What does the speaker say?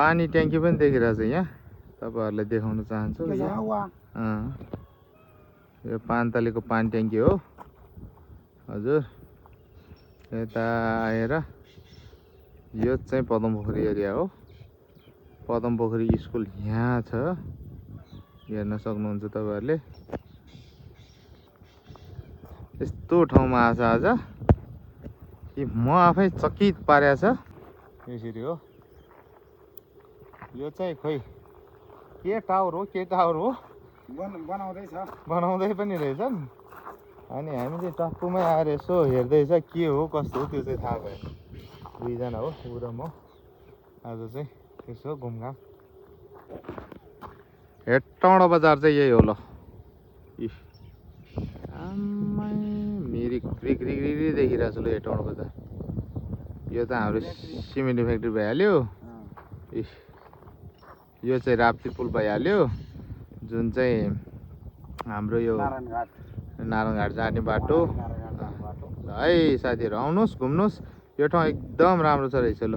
पानी ट्याङ्की पनि देखिरहेछ यहाँ तपाईहरुलाई देखाउन चाहन्छु यो 5 तलेको पानी ट्याङ्की हो हजुर यता आएर यो चाहिँ पदमपोखरी एरिया हो पदमपोखरी स्कुल यहाँ छ हेर्न सक्नुहुन्छ तपाईहरुले यस्तो ठाउँमा आछ आज कि म आफै चकित पारेछ यसरी हो यो चाहिँ खोइ के टावर हो बनाउँदै पनि रहेछन् अनि हामी चाहिँ टक्कुमै आएर यसो हेर्दैछ के हो कस्तो हो त्यो चाहिँ थाहा भएन दुईजना हो उ र म आज चाहिँ यसो घुमघाम हेटौँडा बजार चाहिँ यही हो ल आम्मै मिरिक रिग्रिग्री देखिरहेको छु ल हेटौँडा बजार यो त हाम्रो सिमेन्ट फ्याक्ट्री भइहाल्यो यो चाहिँ राप्ती पुल भइहाल्यो जुन चाहिँ हाम्रो यो नारायणघाट जाने बाटो है साथीहरु आउनुहोस् घुम्नुहोस् यो ठाउँ एकदम राम्रो छ रहेछ ल